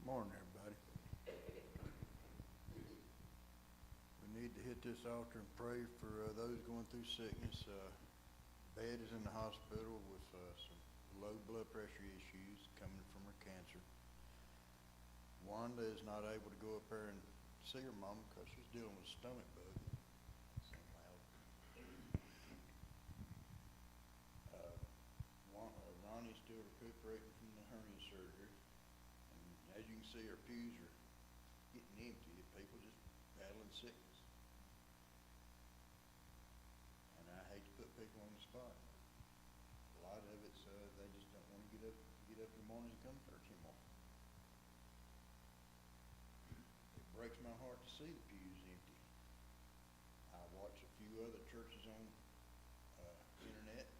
Morning, everybody. We need to hit this altar and pray for those going through sickness. Bed is in the hospital with some low blood pressure issues coming from her cancer. Wanda is not able to go up there and see her mama because she's dealing with a stomach bug. So loud. Ronnie's still recuperating from the hernia surgery. And as you can see, our pews are getting empty. People just battling sickness. And I hate to put people on the spot. A lot of it's they just don't want to get up in the morning and come to church anymore. It breaks my heart to see the pews empty. I watch a few other churches on internet,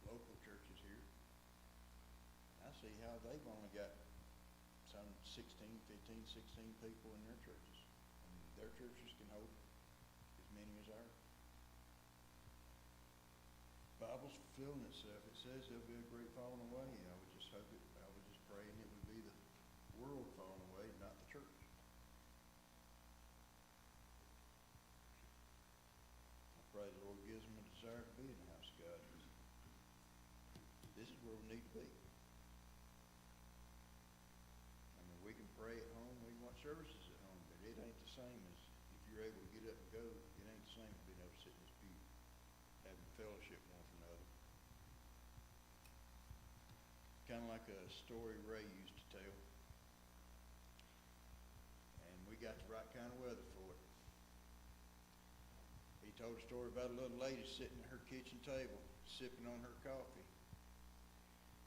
local churches here. I see how they've only got some 16 people in their churches. And their churches can hold as many as ours. The Bible's fulfilling itself. It says there'll be a great falling away. I would just pray and it would be the world falling away, not the church. I pray the Lord gives them a desire to be in the house of God. This is where we need to be. I mean, we can pray at home, we can watch services at home, but it ain't the same as if you're able to get up and go. It ain't the same as being able to sit in this pew, having fellowship one with another. Kind of like a story Ray used to tell. And we got the right kind of weather for it. He told a story about a little lady sitting at her kitchen table, sipping on her coffee.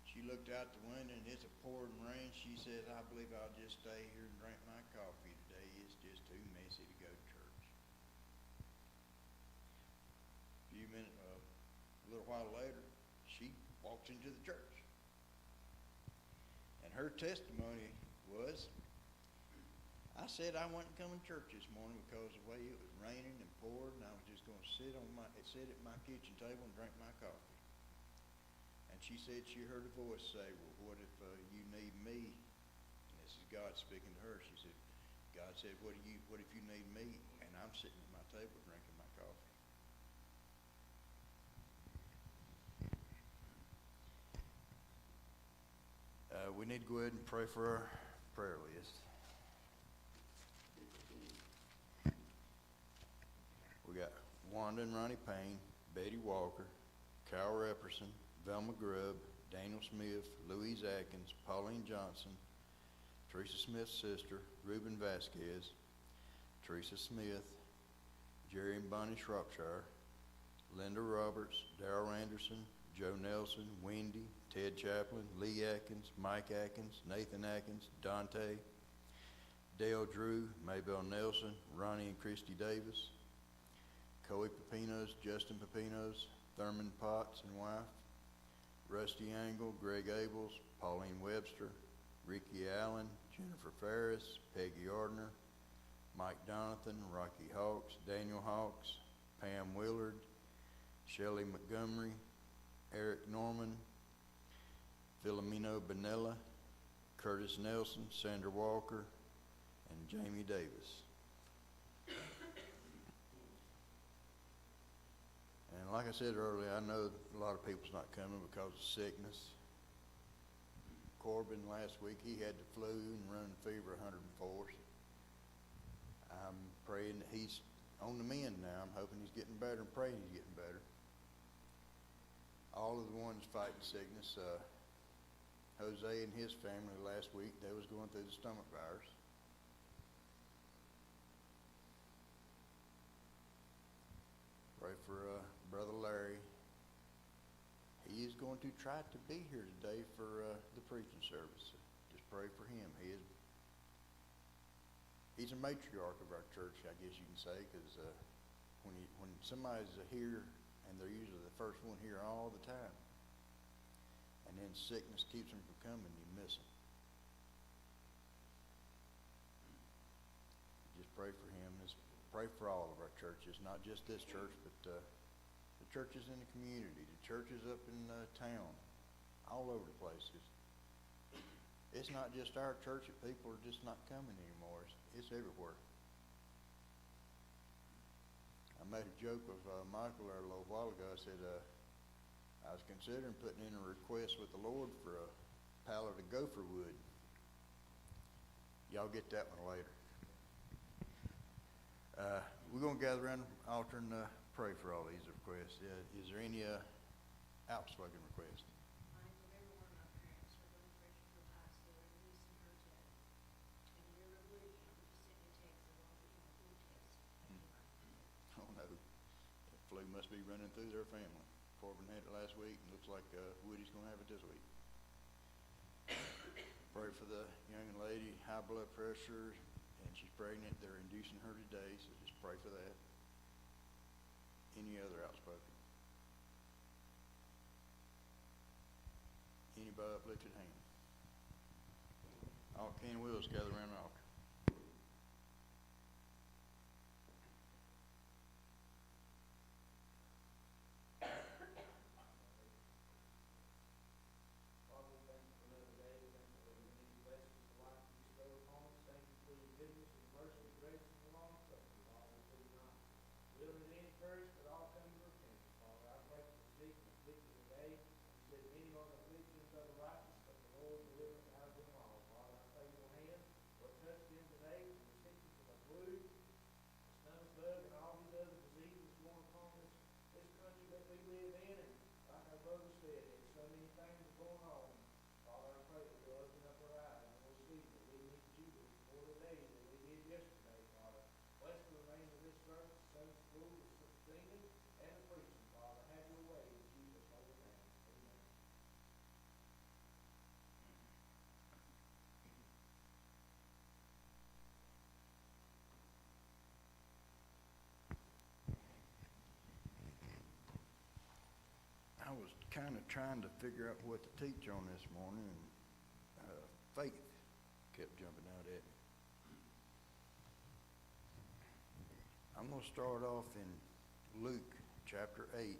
She looked out the window and it's a pouring rain. She said, I believe I'll just stay here and drink my coffee today. It's just too messy to go to church. A little while later, she walks into the church. And her testimony was, I said I wasn't coming to church this morning because the way it was raining and pouring, and I was just going to sit at my kitchen table and drink my coffee. And she said she heard a voice say, well, what if you need me? And this is God speaking to her. She said, God said, what if you need me? And I'm sitting at my table drinking my coffee. We need to go ahead and pray for our prayer list. We got Wanda and Ronnie Payne, Betty Walker, Kyle Repperson, Velma Grubb, Daniel Smith, Louise Atkins, Pauline Johnson, Teresa Smith's sister, Reuben Vasquez, Teresa Smith, Jerry and Bonnie Shropshire, Linda Roberts, Darrell Anderson, Joe Nelson, Wendy, Ted Chaplin, Lee Atkins, Mike Atkins, Nathan Atkins, Dante, Dale Drew, Maybelle Nelson, Ronnie and Christy Davis, Coey Pepinos, Justin Pepinos, Thurman Potts and wife, Rusty Angle, Greg Abels, Pauline Webster, Ricky Allen, Jennifer Ferris, Peggy Ardner, Mike Donathan, Rocky Hawks, Daniel Hawks, Pam Willard, Shelley Montgomery, Eric Norman, Filomeno Benella, Curtis Nelson, Sandra Walker, and Jamie Davis. And like I said earlier, I know a lot of people's not coming because of sickness. Corbin last week, he had the flu and running fever 104. I'm praying that he's on the mend now. I'm hoping he's getting better and praying he's getting better. All of the ones fighting sickness, Jose and his family last week, they was going through the stomach virus. Pray for Brother Larry. He is going to try to be here today for the preaching service. Just pray for him. He's a matriarch of our church, I guess you can say, because when somebody's here and they're usually the first one here all the time, and then sickness keeps them from coming, you miss them. Just pray for him. Just pray for all of our churches, not just this church, but the churches in the community, the churches up in town, all over the places. It's not just our church that people are just not coming anymore. It's everywhere. I made a joke with Michael there a little while ago. I said I was considering putting in a request with the Lord for a pallet of gopher wood. Y'all get that one later. We're going to gather around the altar and pray for all these requests. Is there any outspoken requests? Oh no, the flu must be running through their family. Corbin had it last week, and looks like Woody's going to have it this week. Pray for the young lady, high blood pressure, and she's pregnant. They're inducing her today, so just pray for that. Any other outspoken? Anybody uplifted hand? All can and wills gather around the altar. I was kind of trying to figure out what to teach on this morning, and faith kept jumping out at me. I'm going to start off in Luke chapter 8.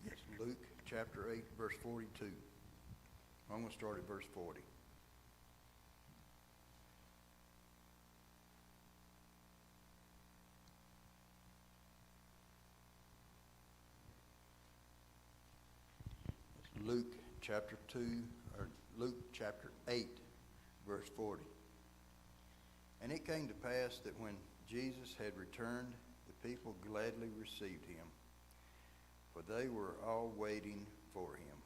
Yes, Luke chapter 8, verse 42. I'm going to start at verse 40. Luke chapter 2, or Luke chapter 8, verse 40. And it came to pass that when Jesus had returned, the people gladly received him, for they were all waiting for him.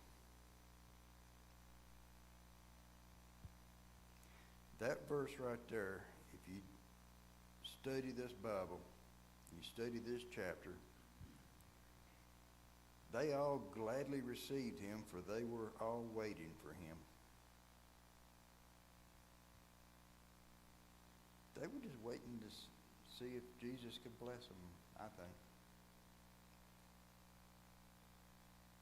That verse right there, if you study this Bible, you study this chapter, they all gladly received him, for they were all waiting for him. They were just waiting to see if Jesus could bless them, I think.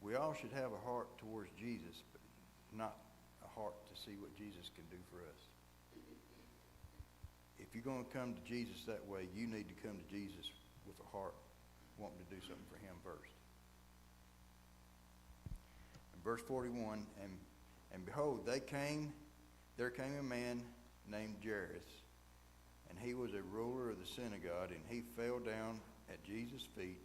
We all should have a heart towards Jesus, but not a heart to see what Jesus can do for us. If you're going to come to Jesus that way, you need to come to Jesus with a heart wanting to do something for him first. Verse 41, and behold, there came a man named Jairus, and he was a ruler of the synagogue, and he fell down at Jesus' feet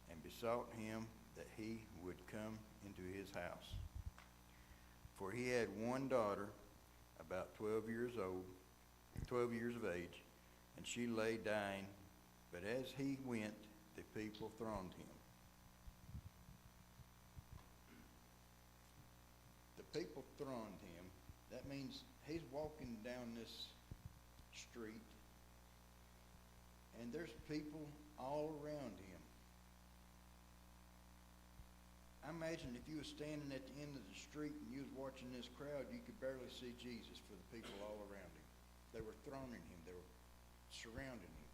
and besought him that he would come into his house. For he had one daughter, about 12 years of age, and she lay dying, but as he went, the people thronged him. People thronged him. That means he's walking down this street, and there's people all around him. I imagine if you were standing at the end of the street and you was watching this crowd, you could barely see Jesus for the people all around him. They were thronging him. They were surrounding him,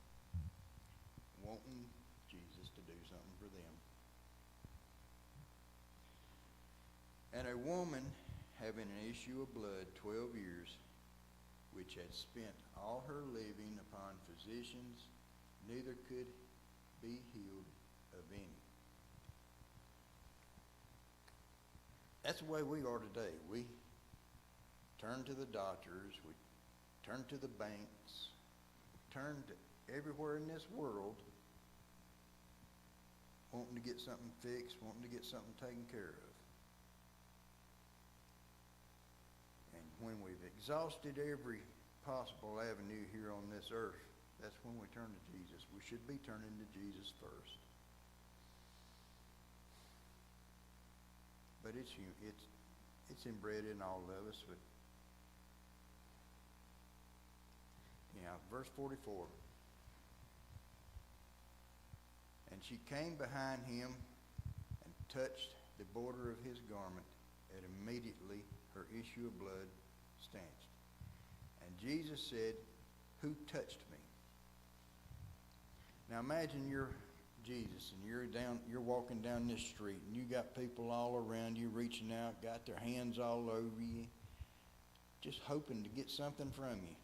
wanting Jesus to do something for them. And a woman having an issue of blood 12 years, which had spent all her living upon physicians neither could be healed of any. That's the way we are today. We turn to the doctors, we turn to the banks, turn to everywhere in this world wanting to get something fixed, wanting to get something taken care of. And when we've exhausted every possible avenue here on this earth, that's when we turn to Jesus. We should be turning to Jesus first. But it's inbred in all of us. But verse 44. And she came behind him and touched the border of his garment, and immediately her issue of blood stanched. And Jesus said, "Who touched me?" Now imagine you're Jesus and you're walking down this street and you got people all around you reaching out, got their hands all over you, just hoping to get something from you.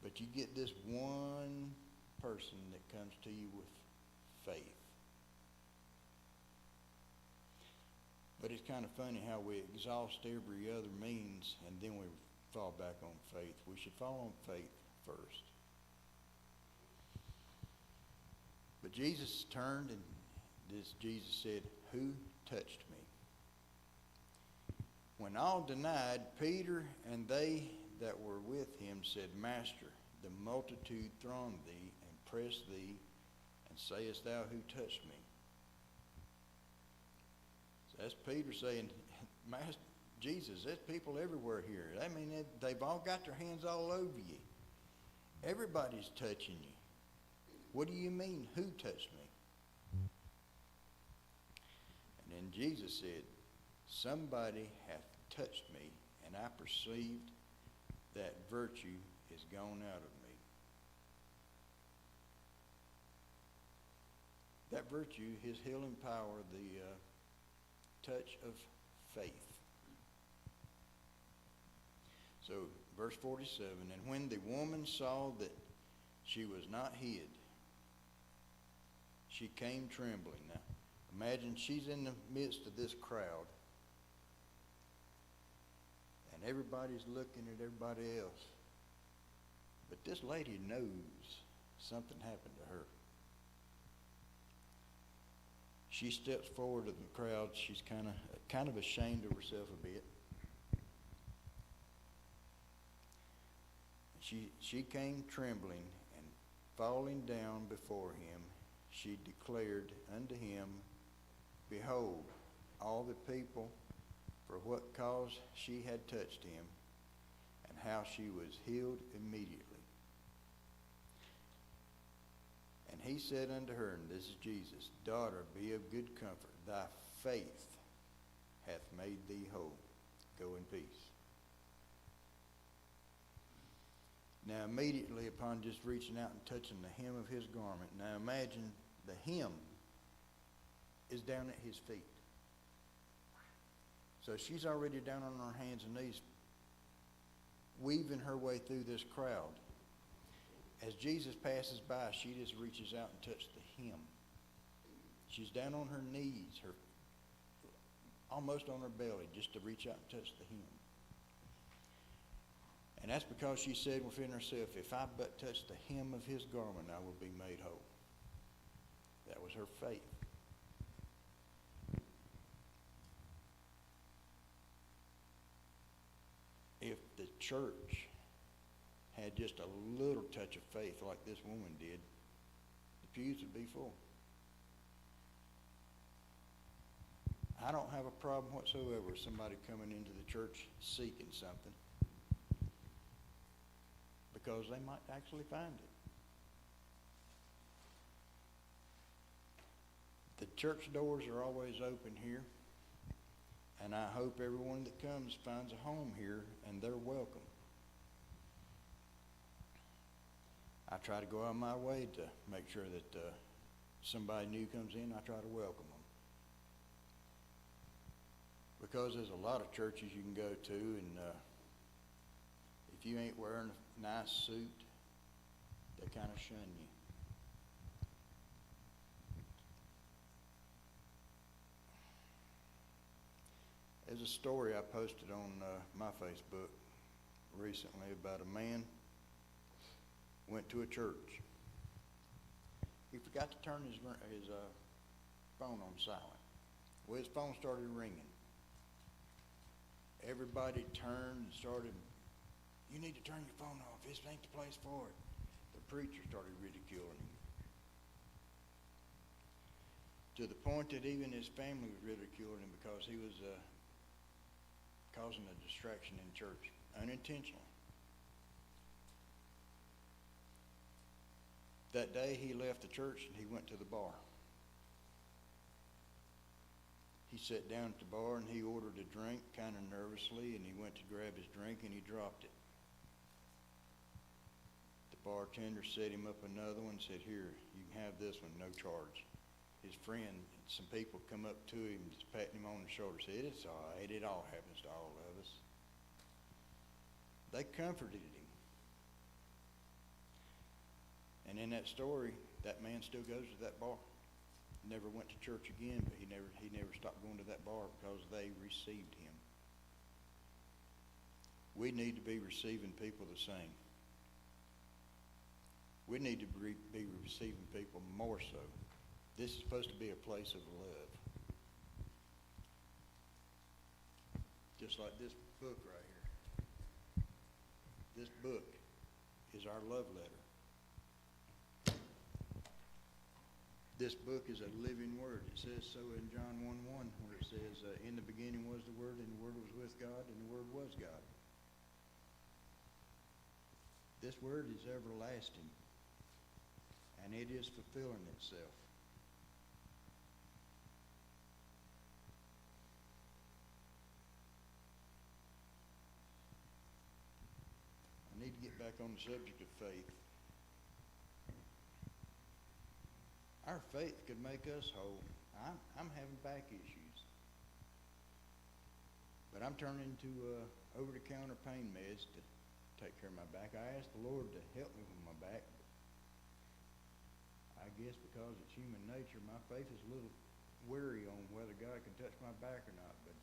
But you get this one person that comes to you with faith. But it's kind of funny how we exhaust every other means and then we fall back on faith. We should fall on faith first. But Jesus turned and Jesus said, "Who touched me?" When all denied, Peter and they that were with him said, "Master, the multitude throng thee and press thee, and sayest thou, who touched me?" So that's Peter saying, "Master, Jesus, there's people everywhere here. I mean, they've all got their hands all over you. Everybody's touching you. What do you mean, who touched me?" And then Jesus said, "Somebody hath touched me, and I perceived that virtue is gone out of me." That virtue, his healing power, the touch of faith. So, verse 47, and when the woman saw that she was not hid, she came trembling. Now, imagine she's in the midst of this crowd, and everybody's looking at everybody else. But this lady knows something happened to her. She steps forward to the crowd. She's kind of ashamed of herself a bit. She came trembling, and falling down before him, she declared unto him, behold, all the people, for what cause she had touched him, and how she was healed immediately. And he said unto her, and this is Jesus, daughter, be of good comfort. Thy faith hath made thee whole. Go in peace. Now immediately upon just reaching out and touching the hem of his garment, now imagine the hem is down at his feet. So she's already down on her hands and knees, weaving her way through this crowd. As Jesus passes by, she just reaches out and touches the hem. She's down on her knees, almost on her belly, just to reach out and touch the hem. And that's because she said within herself, if I but touch the hem of his garment, I will be made whole. That was her faith. If the church had just a little touch of faith like this woman did, the pews would be full. I don't have a problem whatsoever with somebody coming into the church seeking something, because they might actually find it. The church doors are always open here, and I hope everyone that comes finds a home here and they're welcome. I try to go out of my way to make sure that somebody new comes in, I try to welcome them. Because there's a lot of churches you can go to, and if you ain't wearing a nice suit, They kind of shun you. There's a story I posted on my Facebook recently about a man went to a church. He forgot to turn his phone on silent. Well, his phone started ringing. Everybody turned and started, "You need to turn your phone off. This ain't the place for it." The preacher started ridiculing him, to the point that even his family was ridiculing him because he was causing a distraction in church unintentionally. That day he left the church and he went to the bar. He sat down at the bar and he ordered a drink kind of nervously, and he went to grab his drink and he dropped it. The bartender set him up another one and said, "Here, you can have this one, no charge." His friend, some people come up to him, just patting him on the shoulder, said, "It's all right, it all happens to all of us." They comforted him. And in that story, that man still goes to that bar. Never went to church again, but he never stopped going to that bar because they received him. We need to be receiving people the same. We need to be receiving people more so. This is supposed to be a place of love. Just like this book right here. This book is our love letter. This book is a living word. It says so in John 1:1, where it says, "In the beginning was the Word, and the Word was with God, and the Word was God." This word is everlasting, and it is fulfilling itself. I need to get back on the subject of faith. Our faith could make us whole. I'm having back issues, but I'm turning to over-the-counter pain meds to take care of my back. I asked the Lord to help me with my back, but I guess because it's human nature, my faith is a little wary on whether God can touch my back or not. But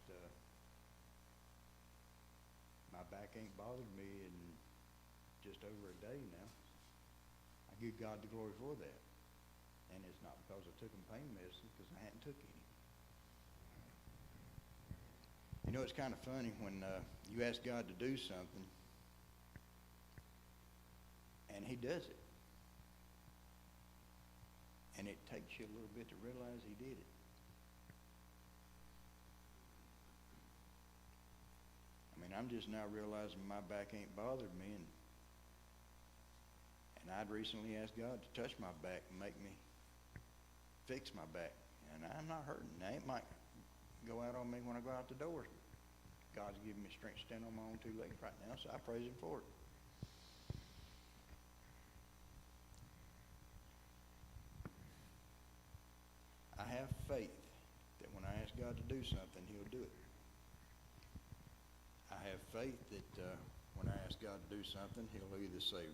my back ain't bothered me in just over a day now. I give God the glory for that. And it's not because I took them pain medicine, because I hadn't took any. You know, it's kind of funny when you ask God to do something, and He does it. And it takes you a little bit to realize He did it. I mean, I'm just now realizing my back ain't bothered me, and I'd recently asked God to touch my back and make me fix my back, and I'm not hurting. Now, it might go out on me when I go out the door. God's giving me strength to stand on my own two legs right now, so I praise Him for it. I have faith that when I ask God to do something, He'll do it. I have faith that when I ask God to do something, He'll either say,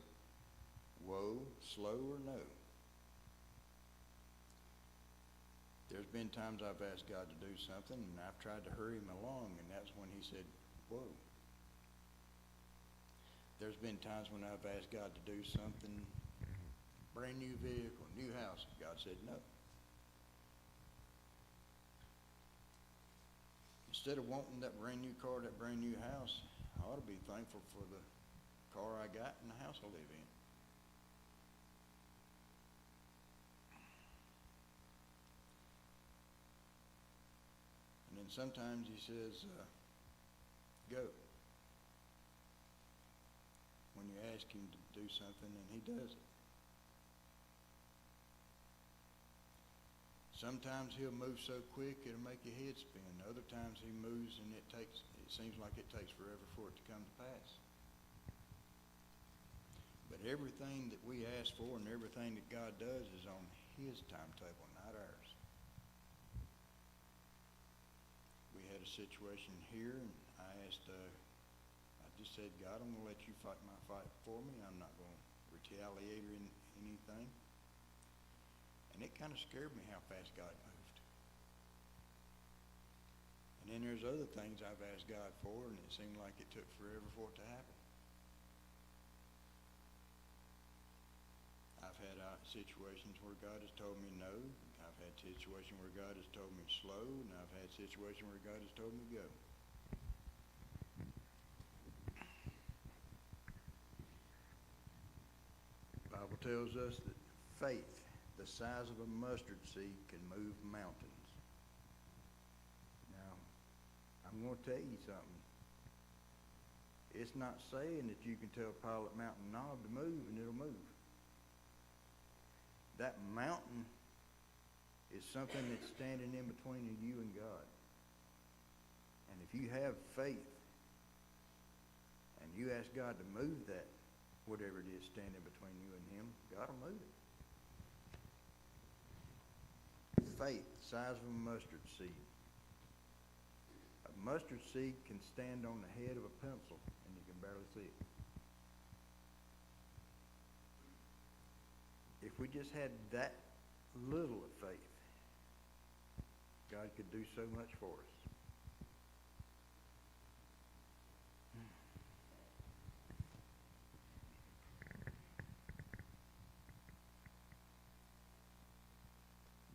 "Whoa," slow, or "no." There's been times I've asked God to do something, and I've tried to hurry Him along, and that's when He said, "Whoa." There's been times when I've asked God to do something, brand new vehicle, new house, and God said, "No." Instead of wanting that brand new car, that brand new house, I ought to be thankful for the car I got and the house I live in. And then sometimes He says, "Go." When you ask Him to do something, and He does it. Sometimes He'll move so quick it'll make your head spin. Other times He moves and it seems like it takes forever for it to come to pass. But everything that we ask for and everything that God does is on His timetable, not ours. We had a situation here, and I just said, "God, I'm going to let you fight my fight for me. I'm not going to retaliate or anything. And it kind of scared me how fast God moved. And then there's other things I've asked God for, and it seemed like it took forever for it to happen. I've had situations where God has told me no. I've had situations where God has told me slow, and I've had situations where God has told me go. The Bible tells us that faith, the size of a mustard seed, can move mountains. Now, I'm going to tell you something. It's not saying that you can tell Pilot Mountain Knob to move and it'll move. That mountain is something that's standing in between you and God. And if you have faith and you ask God to move that, whatever it is standing between you and him, God will move it. Faith, the size of a mustard seed. A mustard seed can stand on the head of a pencil and you can barely see it. If we just had that little of faith, God could do so much for us.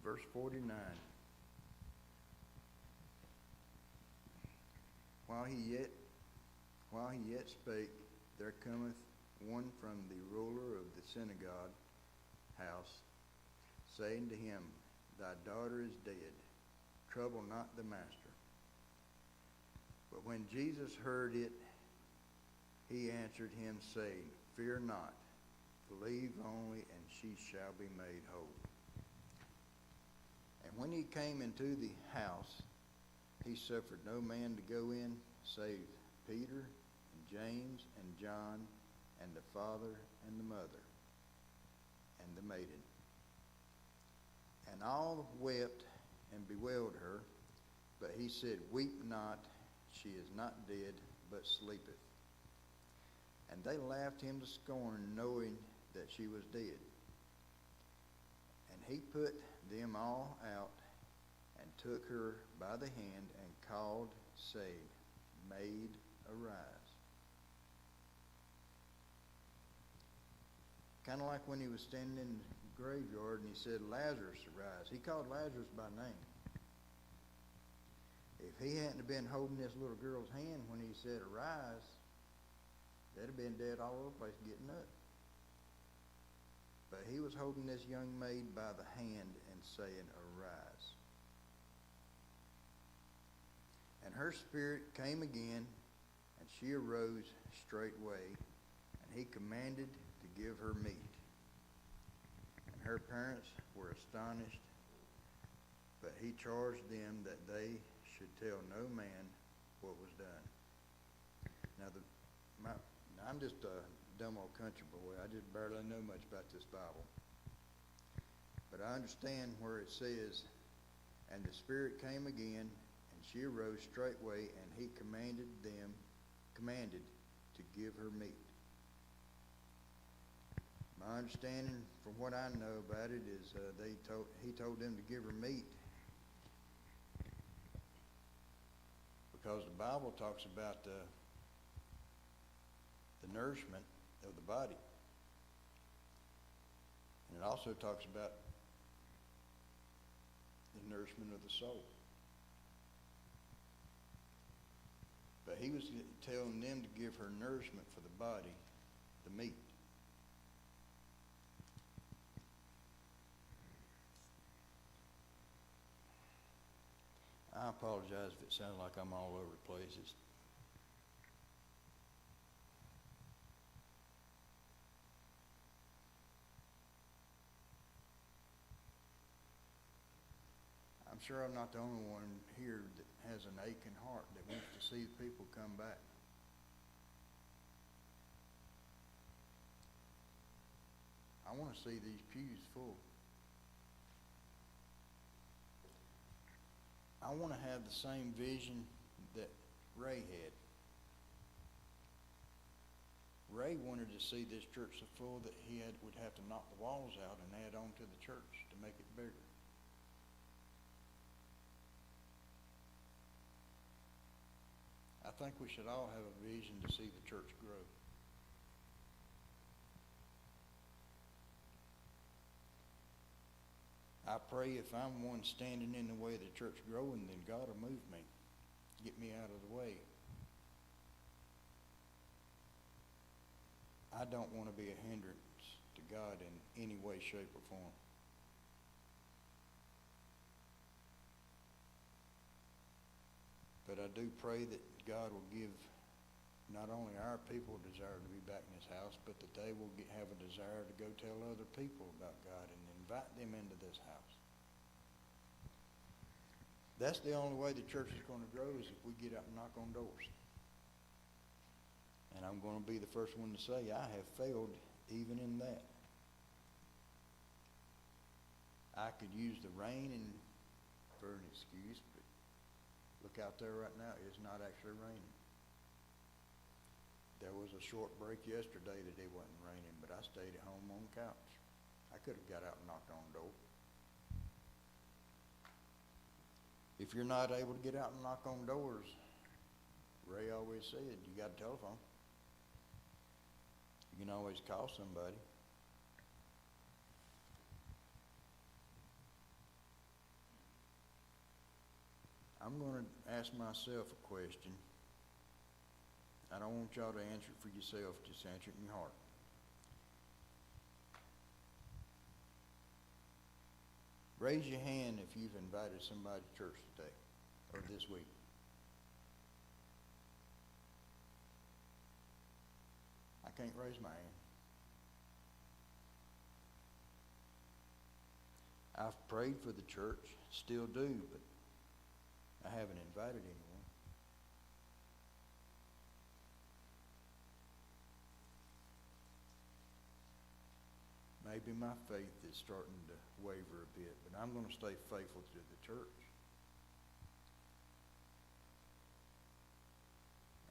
Verse 49. While he yet spake, there cometh one from the ruler of the synagogue house, saying to him, Thy daughter is dead. Trouble not the master. But when Jesus heard it, he answered him, saying, Fear not, believe only, and she shall be made whole. And when he came into the house, he suffered no man to go in, save Peter and James and John and the father and the mother and the maiden. And all wept and bewailed her, but he said, Weep not, she is not dead, but sleepeth. And they laughed him to scorn, knowing that she was dead. And he put them all out, and took her by the hand, and called, saying, Maid, arise. Kind of like when he was standing in the graveyard and he said, Lazarus, arise. He called Lazarus by name. If he hadn't have been holding this little girl's hand when he said, arise, they'd have been dead all over the place getting up. But he was holding this young maid by the hand and saying, arise. And her spirit came again, and she arose straightway, and he commanded to give her meat. And her parents were astonished, but he charged them that they should tell no man what was done. Now, I'm just a dumb old country boy. I just barely know much about this Bible. But I understand where it says, and the Spirit came again, and she arose straightway, and he commanded to give her meat. My understanding from what I know about it is he told them to give her meat because the Bible talks about the nourishment of the body. And it also talks about the nourishment of the soul. But he was telling them to give her nourishment for the body, the meat. I apologize if it sounds like I'm all over the place. I'm sure I'm not the only one here that has an aching heart that wants to see people come back. I want to see these pews full. I want to have the same vision that Ray had. Ray wanted to see this church so full that would have to knock the walls out and add on to the church to make it bigger. I think we should all have a vision to see the church grow. I pray if I'm one standing in the way of the church growing, then God will move me, get me out of the way. I don't want to be a hindrance to God in any way, shape, or form. But I do pray that God will give not only our people a desire to be back in His house, but that they will have a desire to go tell other people about God and invite them into this house. That's the only way the church is going to grow, is if we get out and knock on doors. And I'm going to be the first one to say I have failed even in that. I could use the rain for an excuse, but look out there right now, it's not actually raining. There was a short break yesterday that it wasn't raining, but I stayed at home on the couch. I could have got out and knocked on the door. If you're not able to get out and knock on doors, Ray always said, you got a telephone. You can always call somebody. I'm going to ask myself a question. I don't want y'all to answer it for yourself, just answer it in your heart. Raise your hand if you've invited somebody to church today or this week. I can't raise my hand. I've prayed for the church, still do, but I haven't invited anyone. Maybe my faith is starting to waver a bit, but I'm going to stay faithful to the church.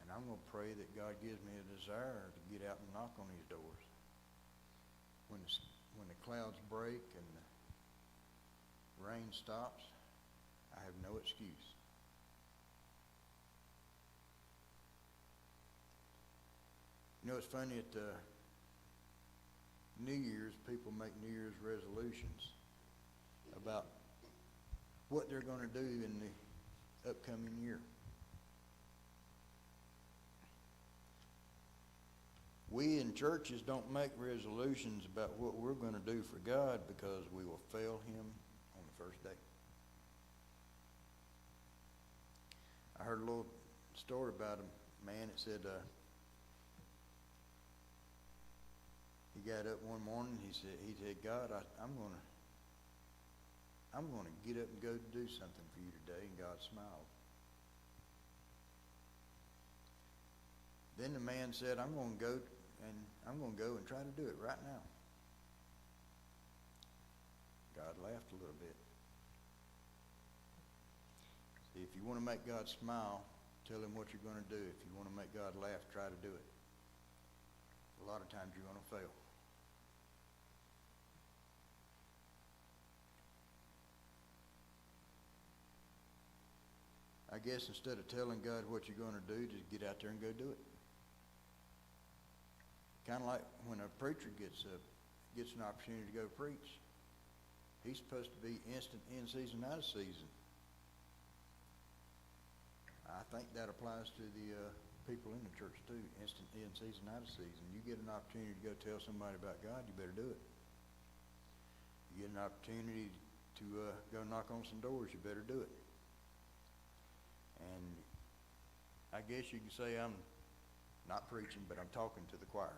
And I'm going to pray that God gives me a desire to get out and knock on His doors. When the clouds break and the rain stops, I have no excuse. You know, it's funny, at New Year's, people make New Year's resolutions about what they're going to do in the upcoming year. We in churches don't make resolutions about what we're going to do for God, because we will fail Him on the first day. I heard a little story about a man that said he got up one morning. He said, God, I'm going to get up and go do something for you today. And God smiled. Then the man said, I'm going to go and try to do it right now. God laughed a little bit. See, if you want to make God smile, tell Him what you're going to do. If you want to make God laugh, try to do it. A lot of times you're going to fail. I guess instead of telling God what you're going to do, just get out there and go do it. Kind of like when a preacher gets an opportunity to go preach. He's supposed to be instant in season, out of season. I think that applies to the people in the church too. Instant in season, out of season. You get an opportunity to go tell somebody about God, you better do it. You get an opportunity to go knock on some doors, you better do it. And I guess you can say I'm not preaching, but I'm talking to the choir.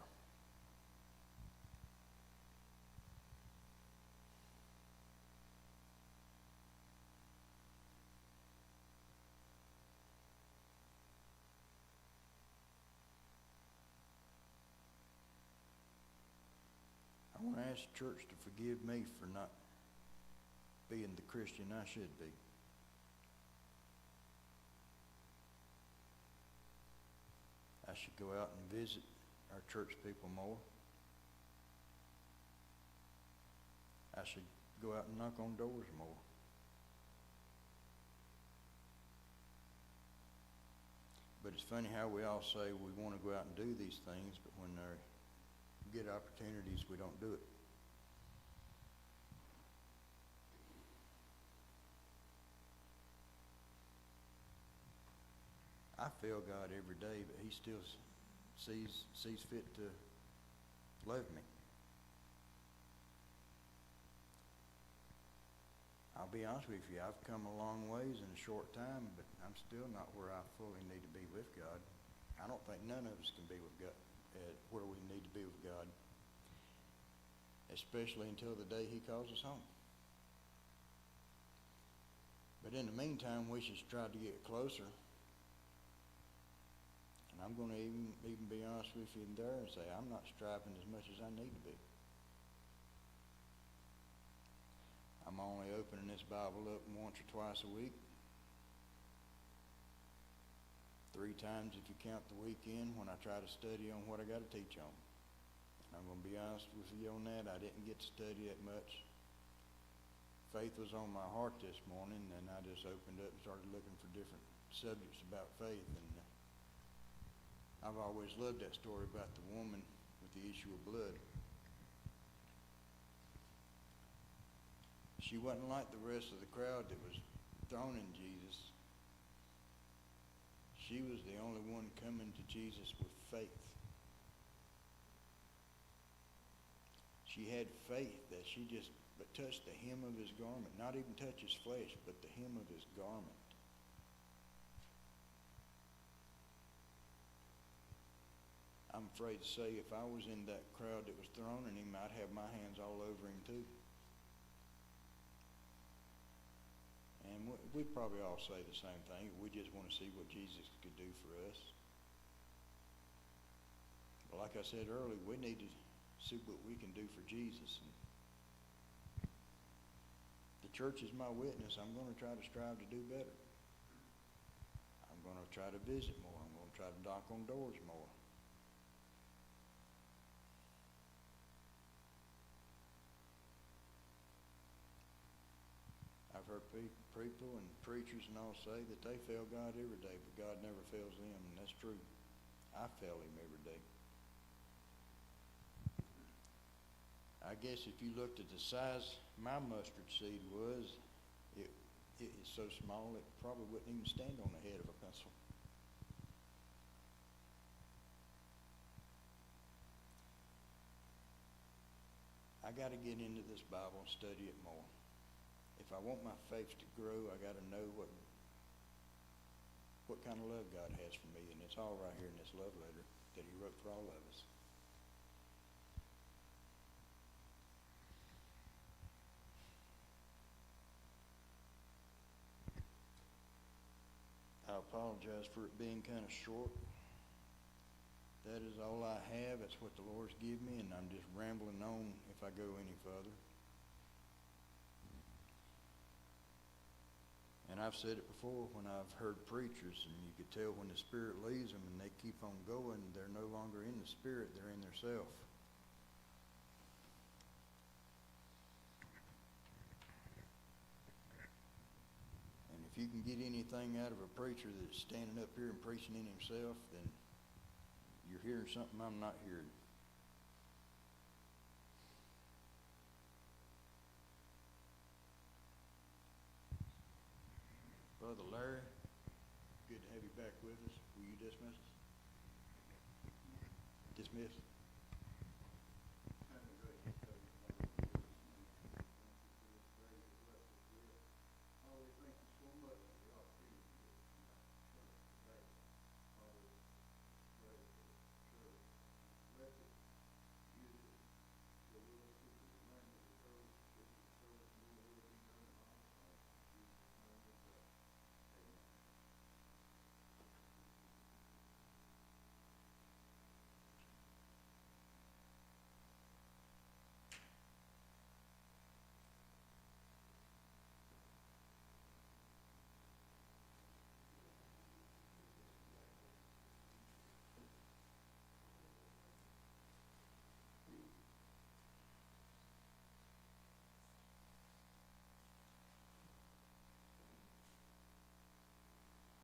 I want to ask the church to forgive me for not being the Christian I should be. I should go out and visit our church people more. I should go out and knock on doors more. But it's funny how we all say we want to go out and do these things, but when they get opportunities, we don't do it. I fail God every day, but He still sees fit to love me. I'll be honest with you, I've come a long ways in a short time, but I'm still not where I fully need to be with God. I don't think none of us can be with God where we need to be with God, especially until the day He calls us home. But in the meantime, we should try to get closer. And I'm going to even be honest with you in there and say I'm not striving as much as I need to be. I'm only opening this Bible up once or twice a week. 3 times if you count the weekend when I try to study on what I got to teach on. And I'm going to be honest with you on that. I didn't get to study that much. Faith was on my heart this morning, and I just opened up and started looking for different subjects about faith. And I've always loved that story about the woman with the issue of blood. She wasn't like the rest of the crowd that was thrown in Jesus. She was the only one coming to Jesus with faith. She had faith that she just but touched the hem of His garment, not even touch His flesh, but the hem of His garment. I'm afraid to say if I was in that crowd that was throwing Him, I'd have my hands all over Him too. And we'd probably all say the same thing. We just want to see what Jesus could do for us. But like I said earlier, we need to see what we can do for Jesus. And the church is my witness. I'm going to try to strive to do better. I'm going to try to visit more. I'm going to try to knock on doors more. I've heard people and preachers and all say that they fail God every day, but God never fails them, and that's true. I fail Him every day. I guess if you looked at the size my mustard seed was, it is so small it probably wouldn't even stand on the head of a pencil. I got to get into this Bible and study it more. If I want my faith to grow, I got to know what kind of love God has for me, and it's all right here in this love letter that He wrote for all of us. I apologize for it being kind of short. That is all I have. That's what the Lord's given me, and I'm just rambling on if I go any further. And I've said it before when I've heard preachers, and you could tell when the Spirit leads them and they keep on going, they're no longer in the Spirit, they're in their self. And if you can get anything out of a preacher that's standing up here and preaching in himself, then you're hearing something I'm not hearing. Brother Larry, good to have you back with us. Will you dismiss us? Dismiss.